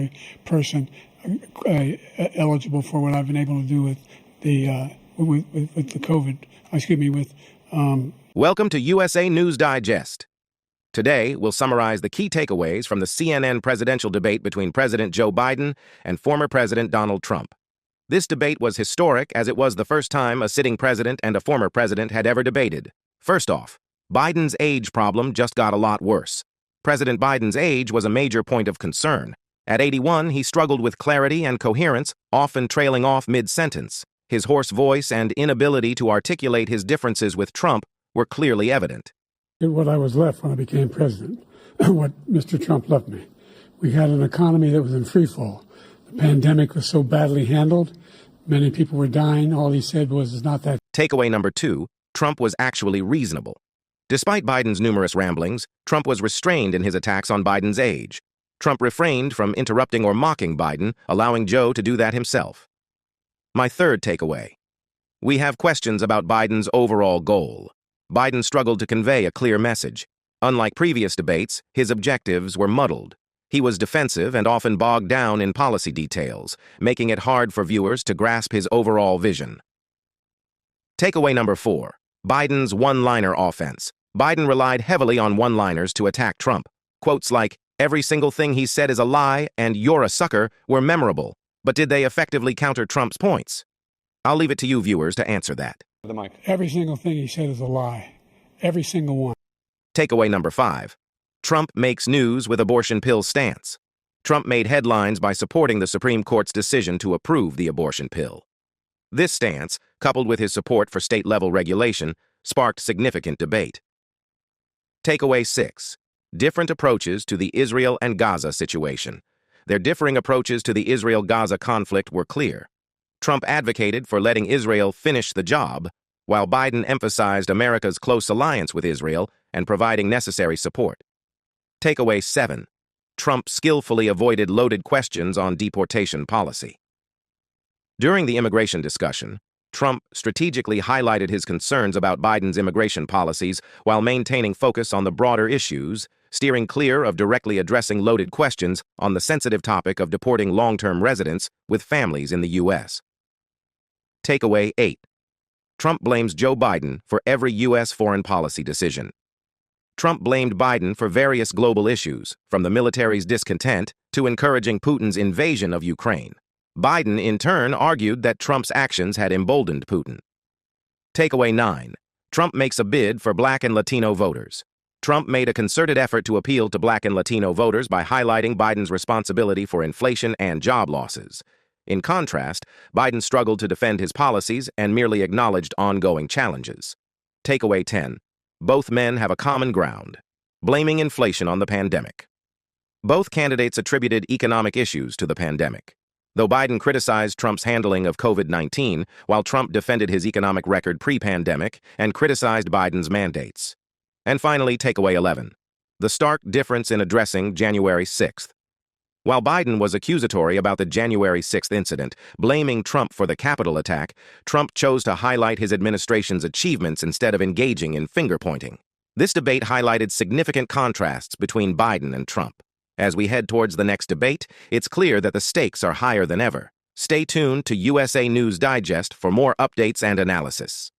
only person eligible for what I've been able to do with the Welcome to USA News Digest. Today, we'll summarize the key takeaways from the CNN presidential debate between President Joe Biden and former President Donald Trump. This debate was historic as it was the first time a sitting president and a former president had ever debated. First off, Biden's age problem just got a lot worse. President Biden's age was a major point of concern. At 81, he struggled with clarity and coherence, often trailing off mid-sentence. His hoarse voice and inability to articulate his differences with Trump were clearly evident. What I was left when I became president, what Mr. Trump left me. We had an economy that was in free fall. The pandemic was so badly handled. Many people were dying. All he said was, it's not that. Takeaway number 2, Trump was actually reasonable. Despite Biden's numerous ramblings, Trump was restrained in his attacks on Biden's age. Trump refrained from interrupting or mocking Biden, allowing Joe to do that himself. My third takeaway. We have questions about Biden's overall goal. Biden struggled to convey a clear message. Unlike previous debates, his objectives were muddled. He was defensive and often bogged down in policy details, making it hard for viewers to grasp his overall vision. Takeaway number 4. Biden's one-liner offense. Biden relied heavily on one-liners to attack Trump. Quotes like, "Every single thing he said is a lie," and "You're a sucker," were memorable. But did they effectively counter Trump's points? I'll leave it to you viewers to answer that. The mic. Every single thing he said is a lie. Every single one. Takeaway number 5. Trump makes news with abortion pill stance. Trump made headlines by supporting the Supreme Court's decision to approve the abortion pill. This stance, coupled with his support for state-level regulation, sparked significant debate. Takeaway 6. Different approaches to the Israel and Gaza situation. Their differing approaches to the Israel-Gaza conflict were clear. Trump advocated for letting Israel finish the job, while Biden emphasized America's close alliance with Israel and providing necessary support. Takeaway 7. Trump skillfully avoided loaded questions on deportation policy. During the immigration discussion, Trump strategically highlighted his concerns about Biden's immigration policies while maintaining focus on the broader issues, steering clear of directly addressing loaded questions on the sensitive topic of deporting long-term residents with families in the U.S. Takeaway 8. Trump blames Joe Biden for every U.S. foreign policy decision. Trump blamed Biden for various global issues, from the military's discontent to encouraging Putin's invasion of Ukraine. Biden, in turn, argued that Trump's actions had emboldened Putin. Takeaway 9. Trump makes a bid for Black and Latino voters. Trump made a concerted effort to appeal to Black and Latino voters by highlighting Biden's responsibility for inflation and job losses. In contrast, Biden struggled to defend his policies and merely acknowledged ongoing challenges. Takeaway 10. Both men have a common ground: blaming inflation on the pandemic. Both candidates attributed economic issues to the pandemic. Though Biden criticized Trump's handling of COVID-19, while Trump defended his economic record pre-pandemic and criticized Biden's mandates. And finally, takeaway 11. The stark difference in addressing January 6th. While Biden was accusatory about the January 6th incident, blaming Trump for the Capitol attack, Trump chose to highlight his administration's achievements instead of engaging in finger-pointing. This debate highlighted significant contrasts between Biden and Trump. As we head towards the next debate, it's clear that the stakes are higher than ever. Stay tuned to USA News Digest for more updates and analysis.